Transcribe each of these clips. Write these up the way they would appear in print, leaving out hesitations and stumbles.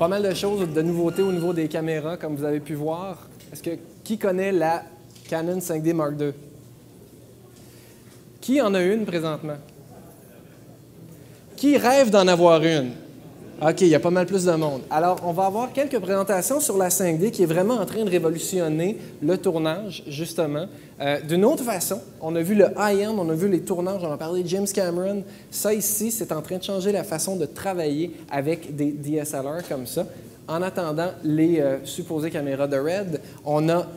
pas mal de choses, de nouveautés au niveau des caméras, comme vous avez pu voir. Qui connaît la Canon 5D Mark II? Qui en a une présentement? Qui rêve d'en avoir une? OK, il y a pas mal plus de monde. Alors, on va avoir quelques présentations sur la 5D qui est vraiment en train de révolutionner le tournage, justement. D'une autre façon, on a vu le high-end, on a vu les tournages, on a parlé de James Cameron. Ça ici, c'est en train de changer la façon de travailler avec des DSLR comme ça. En attendant les supposées caméras de RED, on a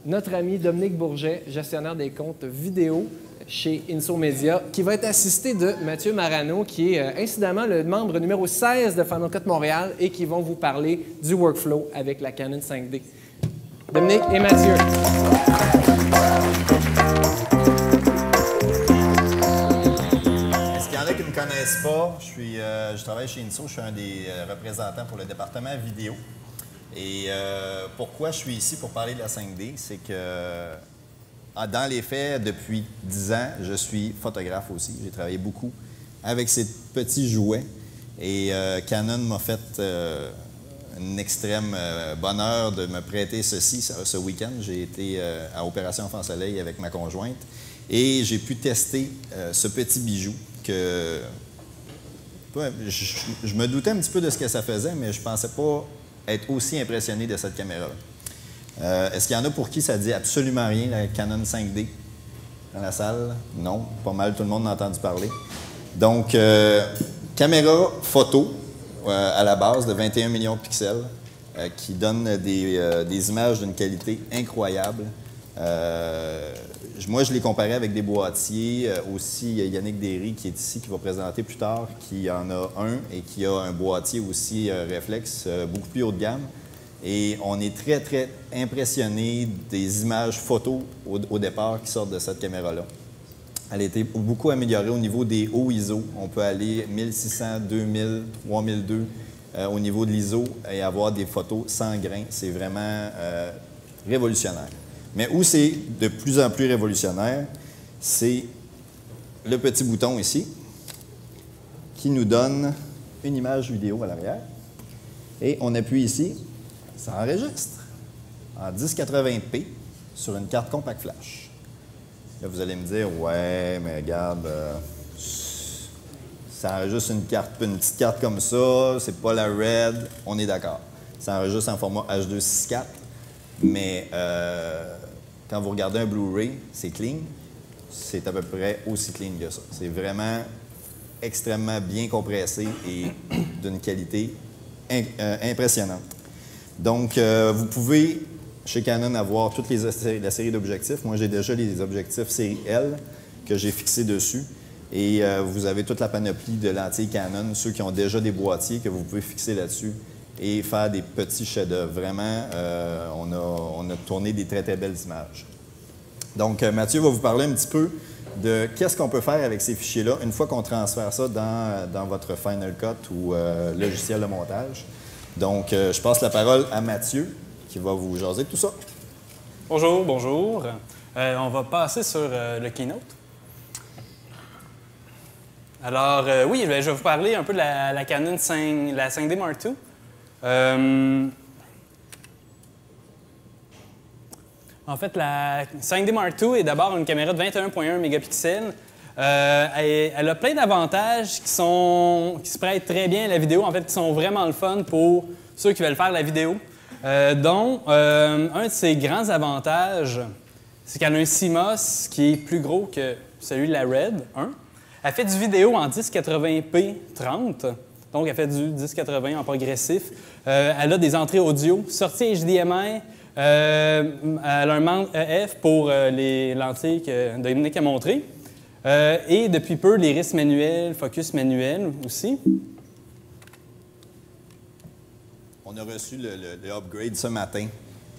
notre ami Dominique Bourget, gestionnaire des comptes vidéo chez Insomedia, qui va être assisté de Mathieu Marano, qui est incidemment le membre numéro 16 de Final Cut Montréal et qui vont vous parler du workflow avec la Canon 5D. Dominique et Mathieu. Est-ce qu'il y en a qui ne me connaissent pas? Je travaille chez Inso, je suis un des représentants pour le département vidéo. Et pourquoi je suis ici pour parler de la 5D? C'est que dans les faits, depuis 10 ans, je suis photographe aussi. J'ai travaillé beaucoup avec ces petits jouets. Et Canon m'a fait un extrême bonheur de me prêter ceci ce week-end. J'ai été à Opération Enfant Soleil avec ma conjointe. Et j'ai pu tester ce petit bijou que je me doutais un petit peu de ce que ça faisait, mais je ne pensais pas être aussi impressionné de cette caméra-là. Est-ce qu'il y en a pour qui ça dit absolument rien, la Canon 5D, dans la salle? Non, pas mal, tout le monde en a entendu parler. Donc, caméra photo à la base de 21 millions de pixels qui donne des images d'une qualité incroyable. Moi, je l'ai comparé avec des boîtiers. Aussi, Yannick Derry, qui est ici, qui va présenter plus tard, qui en a un et qui a un boîtier aussi réflexe beaucoup plus haut de gamme. Et on est très, très impressionné des images photos au départ qui sortent de cette caméra-là. Elle a été beaucoup améliorée au niveau des hauts ISO. On peut aller 1600, 2000, 3002 au niveau de l'ISO et avoir des photos sans grain. C'est vraiment révolutionnaire. Mais où c'est de plus en plus révolutionnaire, c'est le petit bouton ici qui nous donne une image vidéo à l'arrière. Et on appuie ici. Ça enregistre en 1080p sur une carte compact flash. Là, vous allez me dire, ouais, mais regarde, ça enregistre une petite carte comme ça, c'est pas la RED, on est d'accord. Ça enregistre en format H264, mais quand vous regardez un Blu-ray, c'est clean, c'est à peu près aussi clean que ça. C'est vraiment extrêmement bien compressé et d'une qualité impressionnante. Donc, vous pouvez, chez Canon, avoir toute la série d'objectifs. Moi, j'ai déjà les objectifs série L que j'ai fixés dessus. Et vous avez toute la panoplie de lentilles Canon, ceux qui ont déjà des boîtiers que vous pouvez fixer là-dessus et faire des petits chefs-d'œuvre. Vraiment, on a tourné des très, très belles images. Donc, Mathieu va vous parler un petit peu de qu'est-ce qu'on peut faire avec ces fichiers-là une fois qu'on transfère ça dans votre Final Cut ou logiciel de montage. Donc, je passe la parole à Mathieu, qui va vous jaser de tout ça. Bonjour, bonjour. On va passer sur le Keynote. Alors, oui, je vais vous parler un peu de la Canon 5D Mark II. En fait, la 5D Mark II est d'abord une caméra de 21,1 mégapixels. Elle a plein d'avantages qui se prêtent très bien à la vidéo, en fait, qui sont vraiment le fun pour ceux qui veulent faire la vidéo. Dont un de ses grands avantages, c'est qu'elle a un CMOS qui est plus gros que celui de la RED 1. Elle fait du vidéo en 1080p 30, donc elle fait du 1080 en progressif. Elle a des entrées audio, sortie HDMI, elle a un mount EF pour les lentilles que Dominique a montrées. Et depuis peu, l'iris manuel, focus manuel aussi. On a reçu le upgrade ce matin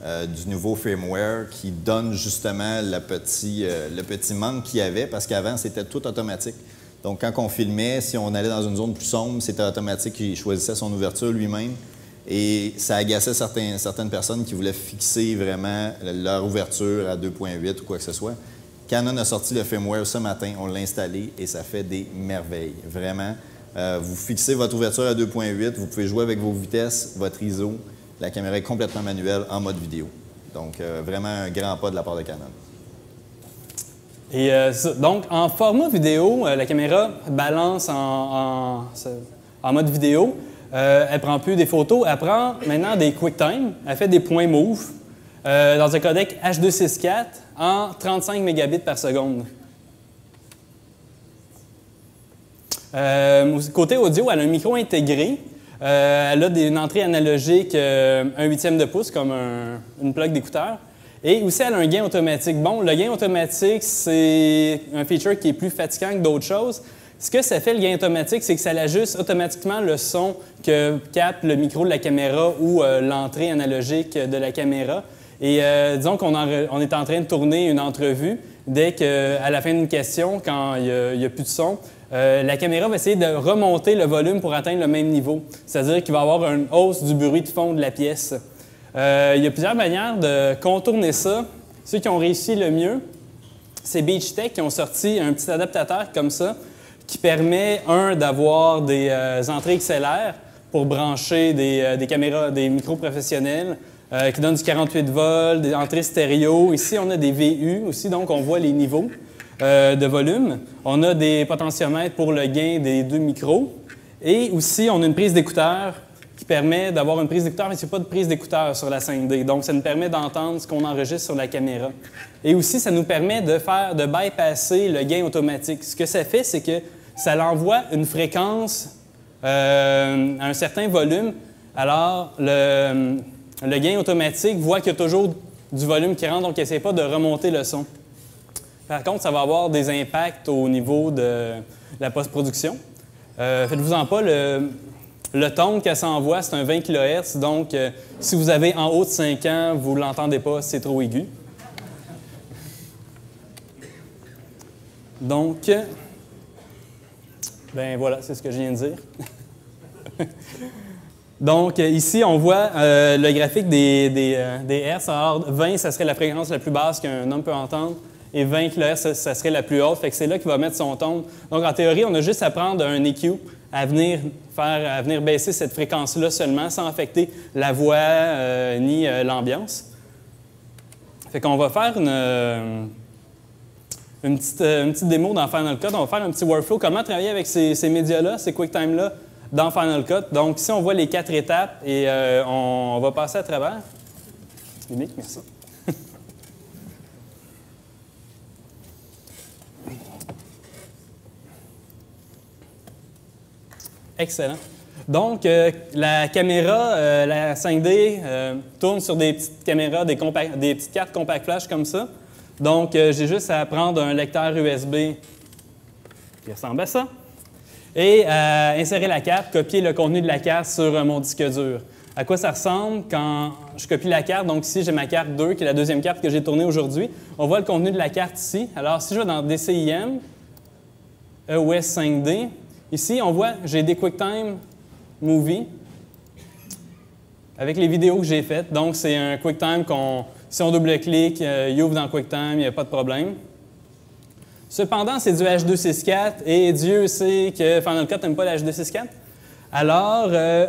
du nouveau firmware qui donne justement le petit manque qu'il y avait parce qu'avant, c'était tout automatique. Donc, quand on filmait, si on allait dans une zone plus sombre, c'était automatique, il choisissait son ouverture lui-même. Et ça agaçait certaines personnes qui voulaient fixer vraiment leur ouverture à 2.8 ou quoi que ce soit. Canon a sorti le firmware ce matin, on l'a installé et ça fait des merveilles. Vraiment, Vous fixez votre ouverture à 2.8, vous pouvez jouer avec vos vitesses, votre ISO. La caméra est complètement manuelle en mode vidéo. Donc, vraiment un grand pas de la part de Canon. Et donc, en format vidéo, la caméra balance en mode vidéo. Elle ne prend plus des photos, elle prend maintenant des QuickTime. Elle fait des points move dans un codec H.264 en 35 mégabits par seconde. Côté audio, elle a un micro intégré. Elle a une entrée analogique 1/8 de pouce, comme une plug d'écouteur. Et aussi, elle a un gain automatique. Bon, le gain automatique, c'est un feature qui est plus fatigant que d'autres choses. Ce que ça fait, le gain automatique, c'est que ça ajuste automatiquement le son que capte le micro de la caméra ou l'entrée analogique de la caméra. Et disons qu'on est en train de tourner une entrevue. Dès qu'à la fin d'une question, quand il n'y a plus de son, la caméra va essayer de remonter le volume pour atteindre le même niveau. C'est-à-dire qu'il va y avoir une hausse du bruit de fond de la pièce. Il y a plusieurs manières de contourner ça. Ceux qui ont réussi le mieux, c'est Beachtech qui ont sorti un petit adaptateur comme ça qui permet, d'avoir des entrées XLR pour brancher des caméras, des micros professionnels qui donnent du 48 volts, des entrées stéréo. Ici, on a des VU aussi, donc on voit les niveaux de volume. On a des potentiomètres pour le gain des 2 micros. Et aussi, on a une prise d'écouteur qui permet d'avoir une prise d'écouteur, mais il n'y a pas de prise d'écouteur sur la 5D. Donc, ça nous permet d'entendre ce qu'on enregistre sur la caméra. Et aussi, ça nous permet de bypasser le gain automatique. Ce que ça fait, c'est que ça l'envoie une fréquence à un certain volume. Alors, le gain automatique voit qu'il y a toujours du volume qui rentre, donc il n'essaie pas de remonter le son. Par contre, ça va avoir des impacts au niveau de la post-production. Faites-vous-en pas, le tone qu'elle s'envoie, c'est un 20 kHz, donc si vous avez en haut de 5 ans, vous ne l'entendez pas, c'est trop aigu. Donc, ben voilà, c'est ce que je viens de dire. Donc, ici, on voit le graphique des Hertz. Alors, 20, ça serait la fréquence la plus basse qu'un homme peut entendre. Et 20 kHz, ça serait la plus haute. Fait que c'est là qu'il va mettre son ton. Donc, en théorie, on a juste à prendre un EQ à venir baisser cette fréquence-là seulement, sans affecter la voix ni l'ambiance. Fait qu'on va faire une petite démo dans Final Cut. On va faire un petit workflow. Comment travailler avec ces médias-là, ces QuickTime-là, dans Final Cut. Donc, ici, on voit les 4 étapes et on va passer à travers. Unique, merci. Excellent. Donc, la caméra, la 5D, tourne sur des petites caméras, des petites cartes compact flash comme ça. Donc, j'ai juste à prendre un lecteur USB qui ressemble à ça et insérer la carte, copier le contenu de la carte sur mon disque dur. À quoi ça ressemble quand je copie la carte? Donc ici, j'ai ma carte 2, qui est la deuxième carte que j'ai tournée aujourd'hui. On voit le contenu de la carte ici. Alors, si je vais dans DCIM, EOS 5D, ici, on voit, j'ai des QuickTime Movie avec les vidéos que j'ai faites. Donc, c'est un QuickTime si on double-clique, il ouvre dans QuickTime, il n'y a pas de problème. Cependant, c'est du H.264 et Dieu sait que Final Cut n'aime pas le H.264. Alors,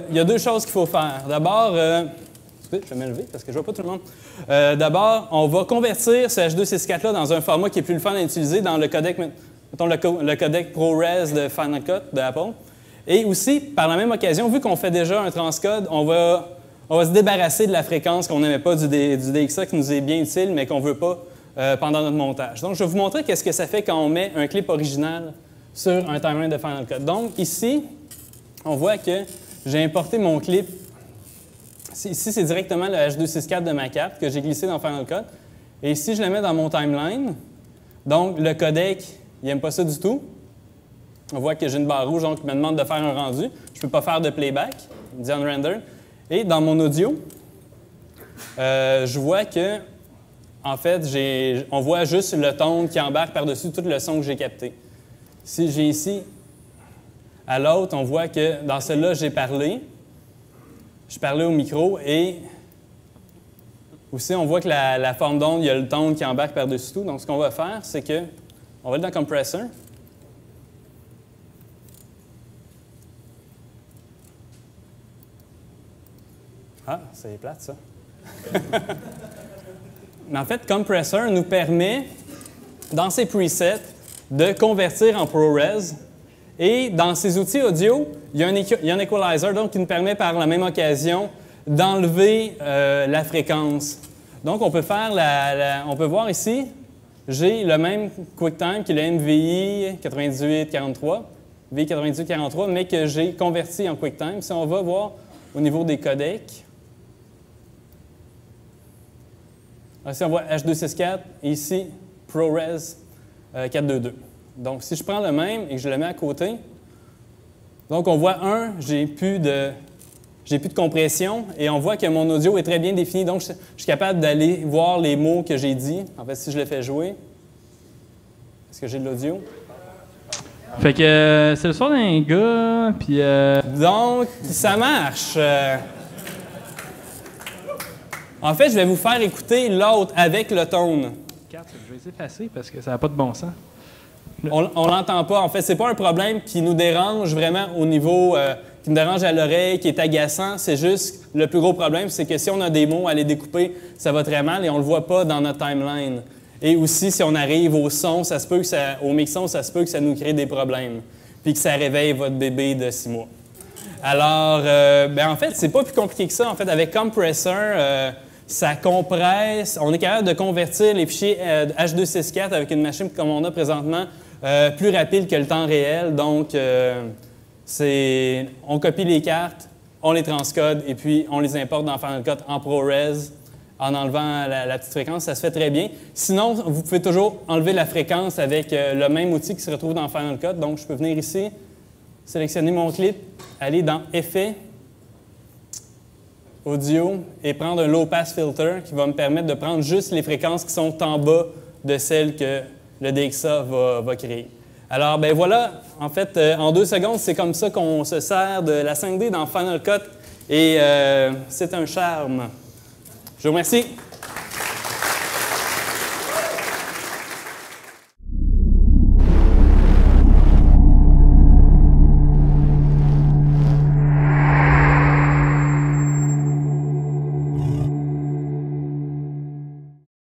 il y a deux choses qu'il faut faire. D'abord, je vais m'élever parce que je ne vois pas tout le monde. D'abord, on va convertir ce H.264-là dans un format qui est plus le fun à utiliser dans le codec, mettons le codec ProRes de Final Cut d'Apple. Et aussi, par la même occasion, vu qu'on fait déjà un transcode, on va se débarrasser de la fréquence qu'on n'aimait pas du DXA qui nous est bien utile, mais qu'on ne veut pas pendant notre montage. Donc, je vais vous montrer qu'est-ce que ça fait quand on met un clip original sur un timeline de Final Cut. Donc, ici, on voit que j'ai importé mon clip. Ici, c'est directement le H.264 de ma carte que j'ai glissé dans Final Cut. Et ici, je le mets dans mon timeline. Donc, le codec, il n'aime pas ça du tout. On voit que j'ai une barre rouge, donc il me demande de faire un rendu. Je ne peux pas faire de playback, il dit unrender. Et dans mon audio, je vois que, en fait, on voit juste le ton qui embarque par-dessus tout le son que j'ai capté. Si j'ai ici, à l'autre, on voit que dans celle-là, j'ai parlé. Je parlais au micro et aussi, on voit que la forme d'onde, il y a le ton qui embarque par-dessus tout. Donc, ce qu'on va faire, c'est que on va aller dans Compressor. Ah, c'est plate, ça. Mais en fait, Compressor nous permet, dans ses presets, de convertir en ProRes. Et dans ces outils audio, il y a un equalizer donc, qui nous permet par la même occasion d'enlever la fréquence. Donc, on peut faire on peut voir ici, j'ai le même QuickTime qui est le MVI 9843, V9843, mais que j'ai converti en QuickTime. Si on va voir au niveau des codecs, ici on voit H264 et ici ProRes 422. Donc, si je prends le même et que je le mets à côté, donc on voit j'ai plus de compression et on voit que mon audio est très bien défini. Donc, je suis capable d'aller voir les mots que j'ai dit. En fait, si je le fais jouer, est-ce que j'ai de l'audio? Fait que c'est le soir d'un gars, puis... Donc, ça marche. En fait, je vais vous faire écouter l'autre avec le tone. Je vais les effacer parce que ça n'a pas de bon sens. On l'entend pas. En fait, c'est pas un problème qui nous dérange vraiment au niveau... qui nous dérange à l'oreille, qui est agaçant. C'est juste, le plus gros problème, c'est que si on a des mots à les découper, ça va très mal et on le voit pas dans notre timeline. Et aussi, si on arrive au son, au mixon, ça se peut que ça nous crée des problèmes. Puis que ça réveille votre bébé de 6 mois. Alors, en fait, c'est pas plus compliqué que ça. En fait, avec Compressor, ça compresse. On est capable de convertir les fichiers H264 avec une machine comme on a présentement plus rapide que le temps réel. Donc, on copie les cartes, on les transcode et puis on les importe dans Final Cut en ProRes en enlevant la petite fréquence. Ça se fait très bien. Sinon, vous pouvez toujours enlever la fréquence avec le même outil qui se retrouve dans Final Cut. Donc, je peux venir ici, sélectionner mon clip, aller dans Effets, Audio et prendre un Low Pass Filter qui va me permettre de prendre juste les fréquences qui sont en bas de celles que le DXA va créer. Alors, ben voilà, en fait, en 2 secondes, c'est comme ça qu'on se sert de la 5D dans Final Cut et c'est un charme. Je vous remercie.